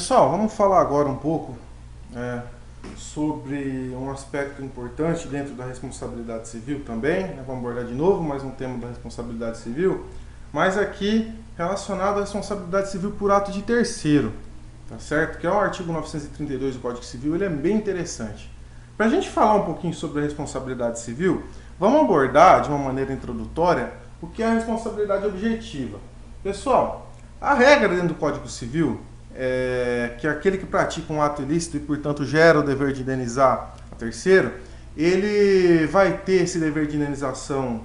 Pessoal, vamos falar agora um pouco sobre um aspecto importante dentro da responsabilidade civil também, né? Vamos abordar de novo mais um tema da responsabilidade civil, mas aqui relacionado à responsabilidade civil por ato de terceiro, tá certo? Que é o artigo 932 do Código Civil, ele é bem interessante. Para a gente falar um pouquinho sobre a responsabilidade civil, vamos abordar de uma maneira introdutória o que é a responsabilidade objetiva. Pessoal, a regra dentro do Código Civil é que aquele que pratica um ato ilícito e, portanto, gera o dever de indenizar a terceiro, ele vai ter esse dever de indenização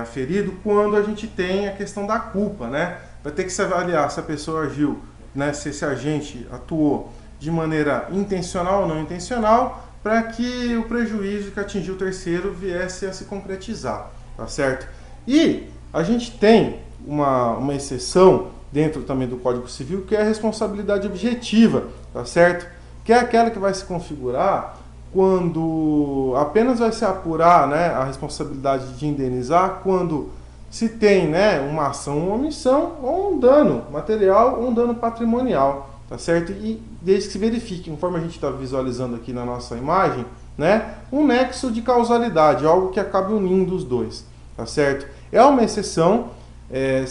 aferido quando a gente tem a questão da culpa, né? Vai ter que se avaliar se a pessoa agiu, né, se esse agente atuou de maneira intencional ou não intencional, para que o prejuízo que atingiu o terceiro viesse a se concretizar, tá certo? E a gente tem uma exceção dentro também do Código Civil, que é a responsabilidade objetiva, tá certo? Que é aquela que vai se configurar quando apenas vai se apurar, né, a responsabilidade de indenizar quando se tem, né, uma ação ou omissão ou um dano material ou um dano patrimonial, tá certo? E desde que se verifique, conforme a gente está visualizando aqui na nossa imagem, né, um nexo de causalidade, algo que acabe unindo os dois, tá certo? É uma exceção. É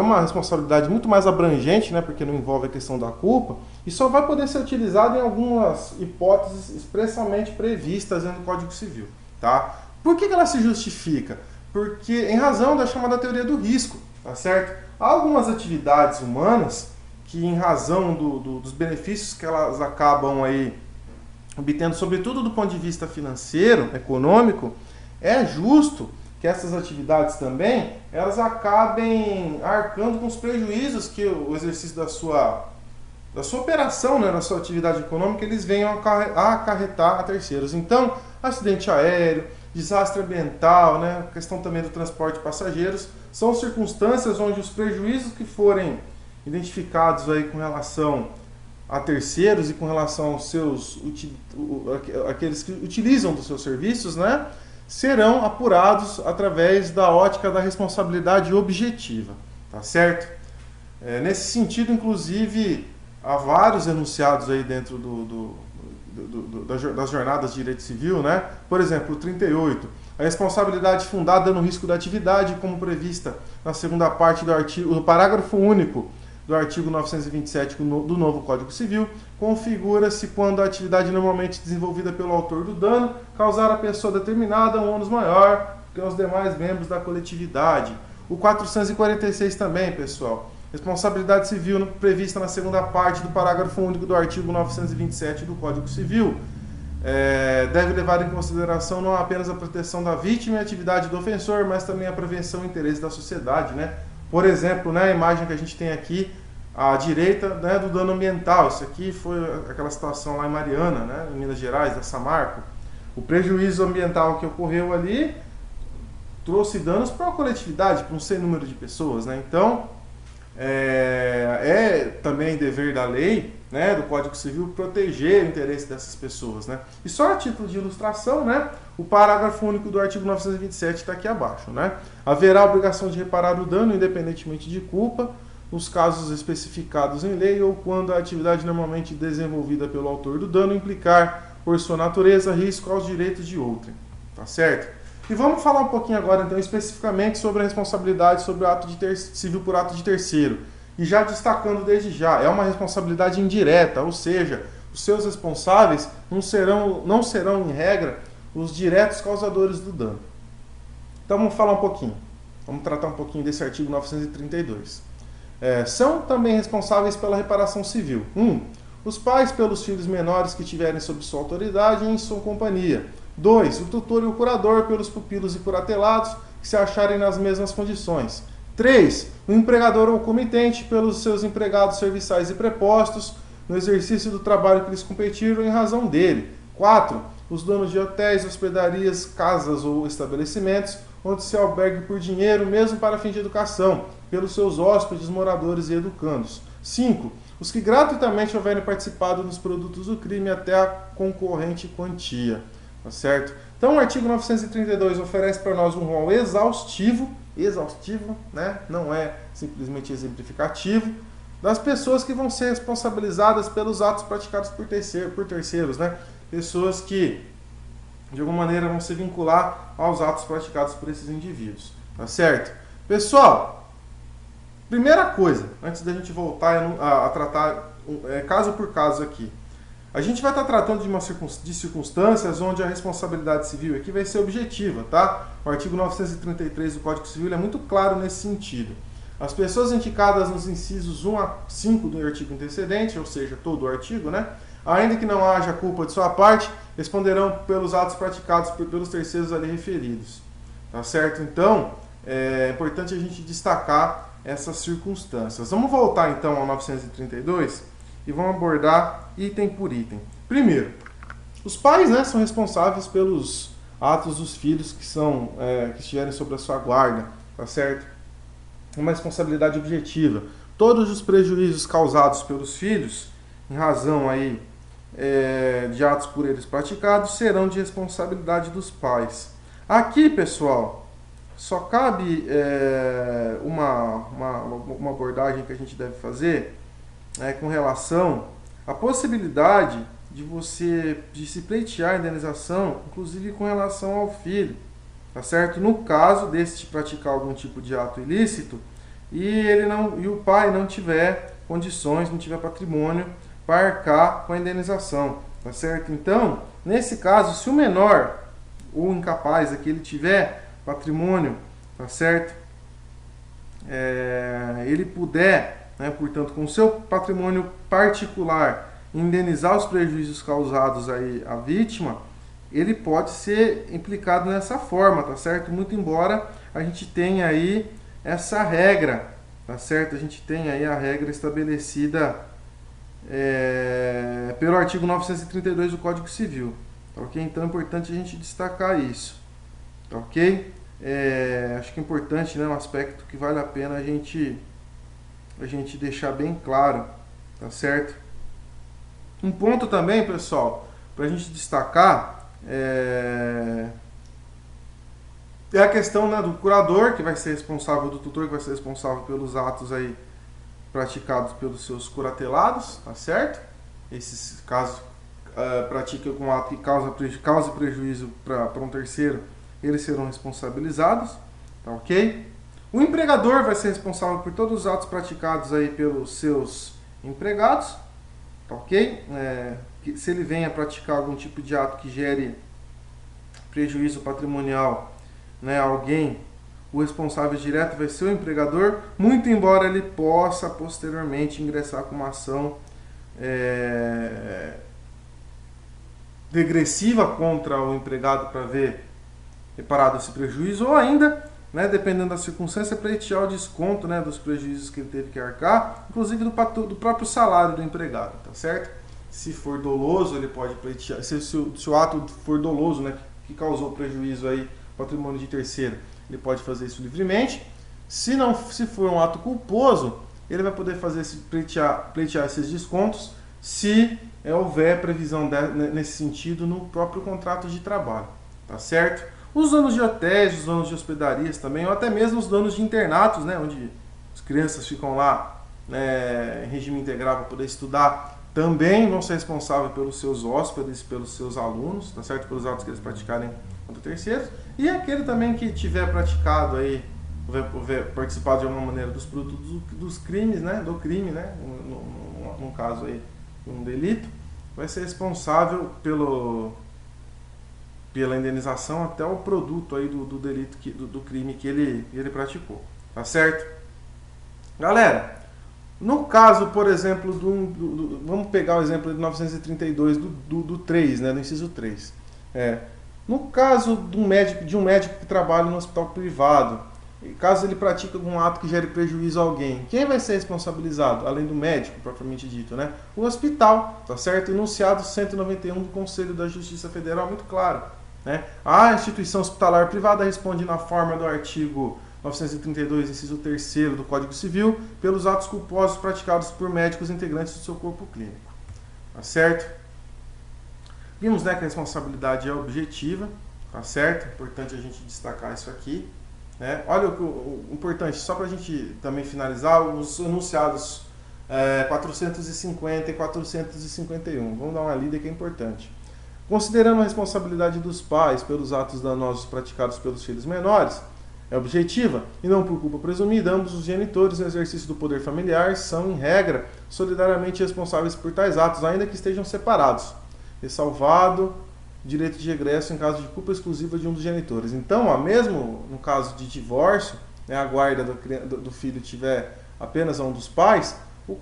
uma responsabilidade muito mais abrangente, né, porque não envolve a questão da culpa, e só vai poder ser utilizado em algumas hipóteses expressamente previstas dentro do Código Civil. Tá? Por que ela se justifica? Porque em razão da chamada teoria do risco, tá certo? Há algumas atividades humanas que, em razão dos benefícios que elas acabam aí obtendo, sobretudo do ponto de vista financeiro, econômico, é justo que essas atividades também, elas acabem arcando com os prejuízos que o exercício da sua operação, né, da sua atividade econômica, eles venham a acarretar a terceiros. Então, acidente aéreo, desastre ambiental, né, questão também do transporte de passageiros, são circunstâncias onde os prejuízos que forem identificados aí com relação a terceiros e com relação aos aqueles que utilizam dos seus serviços, né, serão apurados através da ótica da responsabilidade objetiva, tá certo? Nesse sentido, inclusive, há vários enunciados aí dentro das jornadas de direito civil, né? Por exemplo, o 38, a responsabilidade fundada no risco da atividade, como prevista na segunda parte do artigo, no parágrafo único do artigo 927 do novo Código Civil, configura-se quando a atividade normalmente desenvolvida pelo autor do dano causar à pessoa determinada um ônus maior que aos demais membros da coletividade. O 446 também, pessoal. Responsabilidade civil prevista na segunda parte do parágrafo único do artigo 927 do Código Civil deve levar em consideração não apenas a proteção da vítima e a atividade do ofensor, mas também a prevenção e interesse da sociedade, né? Por exemplo, né, a imagem que a gente tem aqui à direita, né, do dano ambiental. Isso aqui foi aquela situação lá em Mariana, né, em Minas Gerais, da Samarco. O prejuízo ambiental que ocorreu ali trouxe danos para a coletividade, para um sem número de pessoas, né? Então, também dever da lei, né, do Código Civil, proteger o interesse dessas pessoas, né? E só a título de ilustração, né, o parágrafo único do artigo 927 está aqui abaixo, né? Haverá a obrigação de reparar o dano, independentemente de culpa, nos casos especificados em lei ou quando a atividade normalmente desenvolvida pelo autor do dano implicar, por sua natureza, risco aos direitos de outrem, tá certo? E vamos falar um pouquinho agora, então, especificamente sobre a responsabilidade sobre o ato civil por ato de terceiro. E já destacando desde já, é uma responsabilidade indireta, ou seja, os seus responsáveis não serão, em regra, os diretos causadores do dano. Então vamos falar um pouquinho, vamos tratar um pouquinho desse artigo 932. São também responsáveis pela reparação civil. 1. Os pais pelos filhos menores que tiverem sob sua autoridade e em sua companhia. 2. O tutor e o curador pelos pupilos e curatelados que se acharem nas mesmas condições. 3. O empregador ou comitente pelos seus empregados serviçais e prepostos no exercício do trabalho que lhes competiram em razão dele. 4. Os donos de hotéis, hospedarias, casas ou estabelecimentos onde se albergue por dinheiro, mesmo para fins de educação, pelos seus hóspedes, moradores e educandos. 5. Os que gratuitamente houverem participado dos produtos do crime até a concorrente quantia. Tá certo? Então o artigo 932 oferece para nós um rol exaustivo, né? Não é simplesmente exemplificativo, das pessoas que vão ser responsabilizadas pelos atos praticados por terceiros, né? Pessoas que, de alguma maneira, vão se vincular aos atos praticados por esses indivíduos, tá certo? Pessoal, primeira coisa, antes da gente voltar a tratar caso por caso aqui, a gente vai estar tratando de circunstâncias onde a responsabilidade civil aqui vai ser objetiva, tá? O artigo 933 do Código Civil é muito claro nesse sentido. As pessoas indicadas nos incisos 1 a 5 do artigo antecedente, ou seja, todo o artigo, né? Ainda que não haja culpa de sua parte, responderão pelos atos praticados pelos terceiros ali referidos, tá certo? Então, é importante a gente destacar essas circunstâncias. Vamos voltar então ao 932 e vamos abordar item por item. Primeiro, os pais, né, são responsáveis pelos atos dos filhos que estiverem sob a sua guarda, tá certo? Uma responsabilidade objetiva. Todos os prejuízos causados pelos filhos, em razão aí de atos por eles praticados, serão de responsabilidade dos pais. Aqui, pessoal, só cabe uma abordagem que a gente deve fazer com relação à possibilidade de se pleitear a indenização, inclusive com relação ao filho, tá certo? No caso deste praticar algum tipo de ato ilícito e o pai não tiver condições, não tiver patrimônio para arcar com a indenização, tá certo? Então, nesse caso, se o menor ou incapaz aqui ele tiver patrimônio, tá certo? Ele puder, né, portanto, com o seu patrimônio particular, indenizar os prejuízos causados aí à vítima, ele pode ser implicado nessa forma, tá certo? Muito embora a gente tenha aí essa regra, tá certo? A gente tem aí a regra estabelecida pelo artigo 932 do Código Civil, tá ok? Então é importante a gente destacar isso, tá ok? Acho que é importante, né, um aspecto que vale a pena a gente deixar bem claro, tá certo? Um ponto também, pessoal, para a gente destacar é a questão, né, do curador, que vai ser responsável, do tutor, que vai ser responsável pelos atos aí praticados pelos seus curatelados, tá certo? Esses casos pratica algum ato que cause prejuízo para um terceiro, eles serão responsabilizados, tá ok? O empregador vai ser responsável por todos os atos praticados aí pelos seus empregados, tá ok? Se ele venha praticar algum tipo de ato que gere prejuízo patrimonial, né, o responsável direto vai ser o empregador, muito embora ele possa posteriormente ingressar com uma ação regressiva contra o empregado para ver reparado esse prejuízo, ou ainda, né, dependendo da circunstância, pleitear o desconto, né, dos prejuízos que ele teve que arcar, inclusive do próprio salário do empregado, tá certo? Se for doloso, ele pode pleitear, se o ato for doloso, né, que causou prejuízo aí, patrimônio de terceiro, ele pode fazer isso livremente. Se for um ato culposo, ele vai poder pleitear esses descontos se houver previsão nesse sentido no próprio contrato de trabalho, tá certo? Os donos de hotéis, os donos de hospedarias também, ou até mesmo os donos de internatos, né, onde as crianças ficam lá, né, em regime integral para poder estudar, também vão ser responsáveis pelos seus hóspedes, pelos seus alunos, tá certo? Pelos atos que eles praticarem contra terceiros. E aquele também que tiver praticado aí, houver participado de alguma maneira dos produtos dos crimes, né, do crime, né, no caso aí, um delito, vai ser responsável pela indenização até o produto aí do delito, do crime que ele praticou, tá certo? Galera, no caso, por exemplo, vamos pegar o exemplo de 932 do 3, né, do inciso 3. No caso de um médico que trabalha no hospital privado, caso ele pratique algum ato que gere prejuízo a alguém, quem vai ser responsabilizado, além do médico, propriamente dito, né? O hospital, tá certo? Enunciado 191 do Conselho da Justiça Federal, muito claro, né? A instituição hospitalar privada responde na forma do artigo 932, inciso 3º do Código Civil, pelos atos culposos praticados por médicos integrantes do seu corpo clínico, tá certo? Vimos, né, que a responsabilidade é objetiva, tá certo? Importante a gente destacar isso aqui, né? Olha o importante, só para a gente também finalizar, os enunciados 450 e 451. Vamos dar uma lida que é importante. Considerando a responsabilidade dos pais pelos atos danosos praticados pelos filhos menores, é objetiva e não por culpa presumida, ambos os genitores no exercício do poder familiar são, em regra, solidariamente responsáveis por tais atos, ainda que estejam separados, ressalvado direito de regresso em caso de culpa exclusiva de um dos genitores. Então, mesmo no caso de divórcio, a guarda do filho tiver apenas um dos pais, o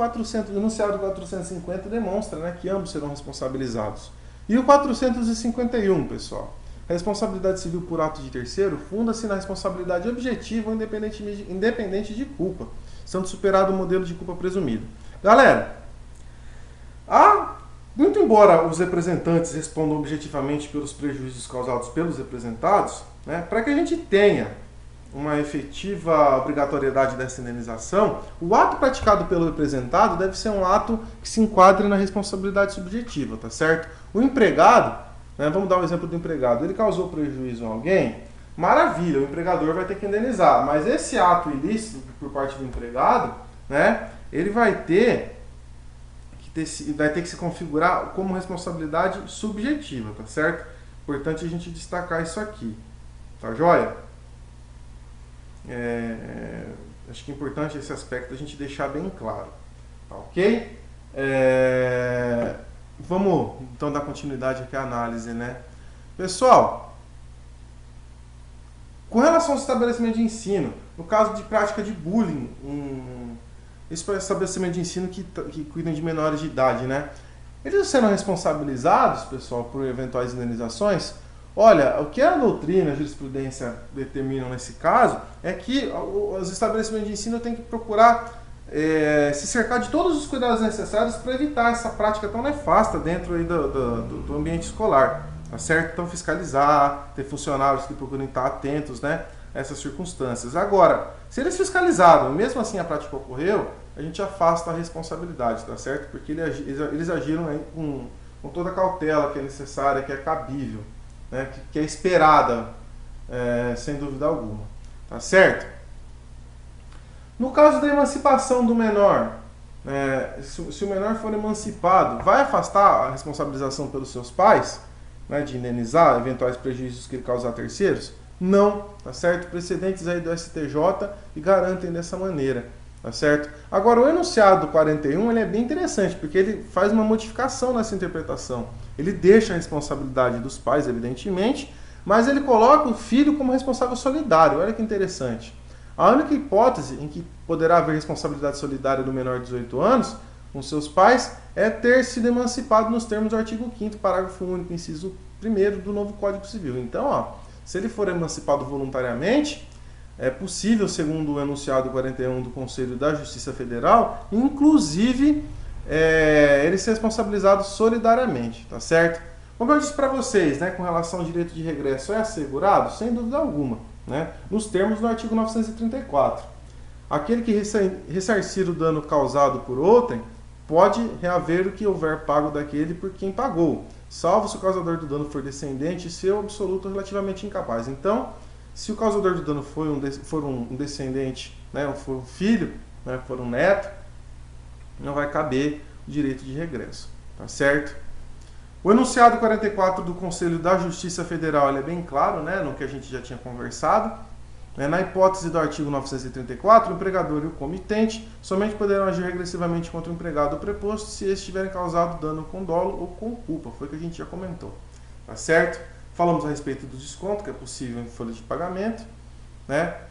enunciado 450 demonstra, que ambos serão responsabilizados. E o 451, pessoal? A responsabilidade civil por ato de terceiro funda-se na responsabilidade objetiva ou independente de culpa, sendo superado o modelo de culpa presumida. Galera, muito embora os representantes respondam objetivamente pelos prejuízos causados pelos representados, para que a gente tenha uma efetiva obrigatoriedade dessa indenização, o ato praticado pelo representado deve ser um ato que se enquadre na responsabilidade subjetiva, tá certo? O empregado, vamos dar um exemplo do empregado, ele causou prejuízo a alguém, maravilha, o empregador vai ter que indenizar, mas esse ato ilícito por parte do empregado, ele vai ter que se configurar como responsabilidade subjetiva, tá certo? Importante a gente destacar isso aqui, tá joia? Acho que é importante esse aspecto a gente deixar bem claro, tá ok? Vamos então dar continuidade aqui à análise, Pessoal, com relação ao estabelecimento de ensino, no caso de prática de bullying, esse estabelecimento de ensino que cuidam de menores de idade, eles serão responsabilizados, pessoal, por eventuais indenizações. Olha, o que a doutrina, a jurisprudência determinam nesse caso é que os estabelecimentos de ensino têm que procurar se cercar de todos os cuidados necessários para evitar essa prática tão nefasta dentro aí do ambiente escolar, tá certo? Então, fiscalizar, ter funcionários que procurem estar atentos, a essas circunstâncias. Agora, se eles fiscalizaram e mesmo assim a prática ocorreu, a gente afasta a responsabilidade, tá certo? Porque eles agiram aí com toda a cautela que é necessária, que é cabível, que é esperada, sem dúvida alguma, tá certo? No caso da emancipação do menor, se o menor for emancipado, vai afastar a responsabilização pelos seus pais, de indenizar eventuais prejuízos que ele causar a terceiros? Não, tá certo? Precedentes aí do STJ e garantem dessa maneira, tá certo? Agora, o enunciado 41 ele é bem interessante, porque ele faz uma modificação nessa interpretação. Ele deixa a responsabilidade dos pais, evidentemente, mas ele coloca o filho como responsável solidário. Olha que interessante. A única hipótese em que poderá haver responsabilidade solidária do menor de 18 anos com seus pais é ter sido emancipado nos termos do artigo 5º, parágrafo único, inciso 1º do novo Código Civil. Então, se ele for emancipado voluntariamente, é possível, segundo o enunciado 41 do Conselho da Justiça Federal, inclusive ele ser responsabilizado solidariamente, tá certo? Como eu disse para vocês, com relação ao direito de regresso, é assegurado? Sem dúvida alguma, nos termos do artigo 934. Aquele que ressarcir o dano causado por outrem pode reaver o que houver pago daquele por quem pagou, salvo se o causador do dano for descendente e seu absoluto relativamente incapaz. Então, se o causador do dano for um descendente, for um filho, for um neto, não vai caber o direito de regresso, tá certo? O enunciado 44 do Conselho da Justiça Federal ele é bem claro, no que a gente já tinha conversado. Na hipótese do artigo 934, o empregador e o comitente somente poderão agir regressivamente contra o empregado ou preposto se estes tiverem causado dano com dolo ou com culpa. Foi o que a gente já comentou, tá certo? Falamos a respeito do desconto, que é possível em folha de pagamento,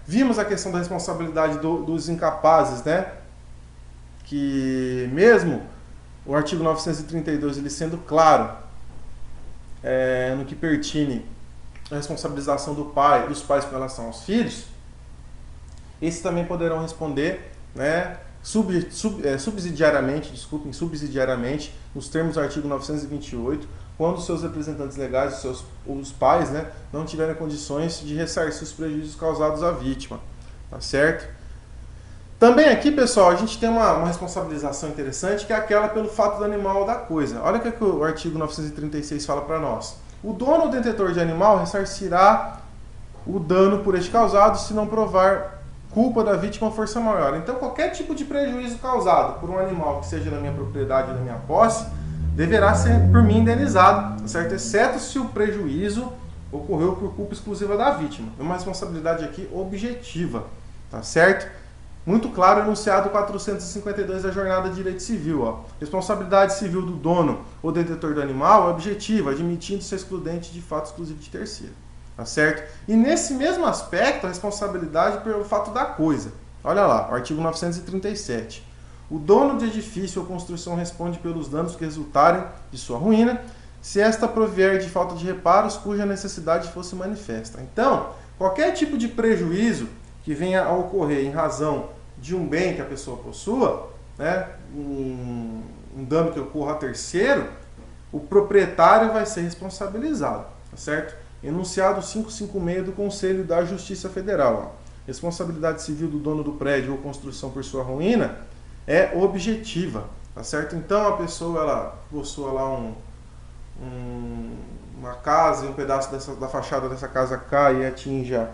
Vimos a questão da responsabilidade dos incapazes, que mesmo o artigo 932, ele sendo claro no que pertine a responsabilização dos pais com relação aos filhos, esses também poderão responder subsidiariamente, nos termos do artigo 928, quando seus representantes legais, os pais, não tiverem condições de ressarcir os prejuízos causados à vítima, tá certo? Também aqui, pessoal, a gente tem uma responsabilização interessante, que é aquela pelo fato do animal ou da coisa. Olha o que o artigo 936 fala para nós. O dono ou detentor de animal ressarcirá o dano por este causado se não provar culpa da vítima ou força maior. Então, qualquer tipo de prejuízo causado por um animal que seja da minha propriedade ou da minha posse, deverá ser por mim indenizado, certo? Exceto se o prejuízo ocorreu por culpa exclusiva da vítima. É uma responsabilidade aqui objetiva, tá certo? Muito claro, enunciado 452 da Jornada de Direito Civil. Ó. Responsabilidade civil do dono ou detentor do animal é objetiva, admitindo-se excludente de fato exclusivo de terceiro. Tá certo? E nesse mesmo aspecto, a responsabilidade pelo fato da coisa. Olha lá, o artigo 937. O dono de edifício ou construção responde pelos danos que resultarem de sua ruína, se esta provier de falta de reparos cuja necessidade fosse manifesta. Então, qualquer tipo de prejuízo que venha a ocorrer em razão de um bem que a pessoa possua, né, um dano que ocorra a terceiro, o proprietário vai ser responsabilizado, tá certo? Enunciado 556 do Conselho da Justiça Federal. Ó. Responsabilidade civil do dono do prédio ou construção por sua ruína é objetiva, tá certo? Então a pessoa ela possua lá uma casa e um pedaço da fachada dessa casa cai e atinja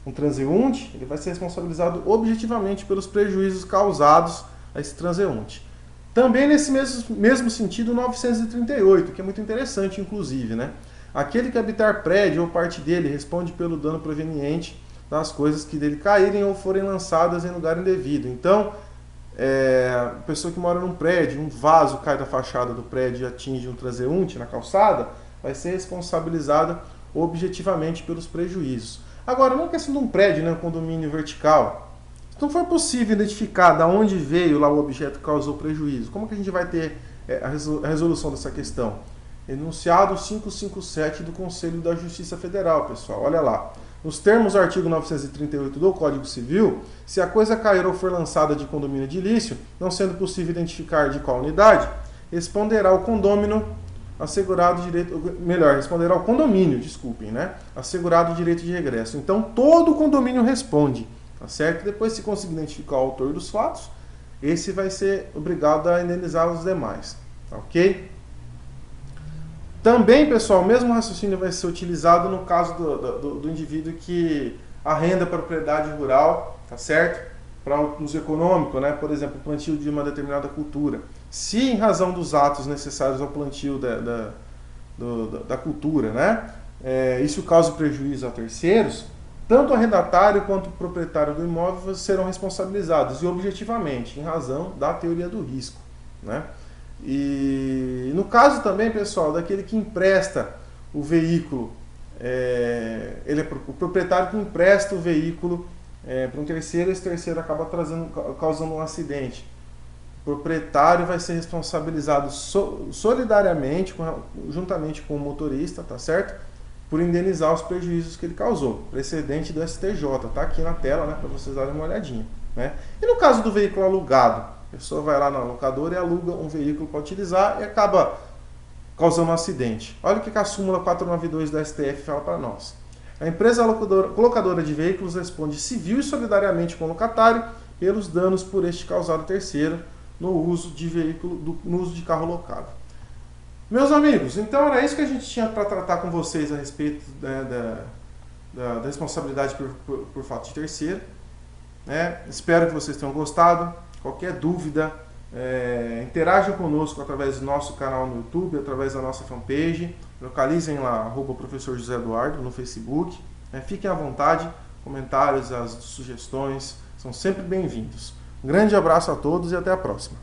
um transeunte, ele vai ser responsabilizado objetivamente pelos prejuízos causados a esse transeunte. Também nesse mesmo sentido, 938, que é muito interessante, inclusive, né? Aquele que habitar prédio ou parte dele responde pelo dano proveniente das coisas que dele caírem ou forem lançadas em lugar indevido. Então, a pessoa que mora num prédio, um vaso cai da fachada do prédio e atinge um transeunte na calçada, vai ser responsabilizada objetivamente pelos prejuízos. Agora, não é questão de um prédio, né, um condomínio vertical. Se não for possível identificar de onde veio lá o objeto que causou prejuízo, como que a gente vai ter a resolução dessa questão? Enunciado 557 do Conselho da Justiça Federal, pessoal. Olha lá. Nos termos do artigo 938 do Código Civil, se a coisa cair ou for lançada de condomínio edilício, não sendo possível identificar de qual unidade, responderá o condômino assegurado direito, responderá ao condomínio, desculpem, né? Assegurado o direito de regresso. Então, todo o condomínio responde, tá certo? Depois, se conseguir identificar o autor dos fatos, esse vai ser obrigado a indenizar os demais, tá ok? Também, pessoal, o mesmo raciocínio vai ser utilizado no caso do indivíduo que arrenda propriedade rural, tá certo? Para uso econômico, né? Por exemplo, o plantio de uma determinada cultura. Se em razão dos atos necessários ao plantio da cultura, né, isso causa prejuízo a terceiros, tanto o arrendatário quanto o proprietário do imóvel serão responsabilizados, e objetivamente, em razão da teoria do risco. Né? E no caso também, pessoal, daquele que empresta o veículo, ele é o proprietário que empresta o veículo para um terceiro, esse terceiro acaba causando um acidente. O proprietário vai ser responsabilizado solidariamente, juntamente com o motorista, tá certo? Por indenizar os prejuízos que ele causou. Precedente do STJ, tá aqui na tela, né, para vocês darem uma olhadinha. Né? E no caso do veículo alugado, a pessoa vai lá na locadora e aluga um veículo para utilizar e acaba causando um acidente. Olha o que a súmula 492 da STF fala para nós. A empresa colocadora de veículos responde civil e solidariamente com o locatário pelos danos por este causado a terceiro no uso de veículo, no uso de carro locado. Meus amigos, então era isso que a gente tinha para tratar com vocês a respeito da responsabilidade por fato de terceiro. Espero que vocês tenham gostado. Qualquer dúvida, interajam conosco através do nosso canal no YouTube, através da nossa fanpage. Localizem lá, @professor José Eduardo no Facebook. Fiquem à vontade, comentários, as sugestões são sempre bem-vindos. Um grande abraço a todos e até a próxima.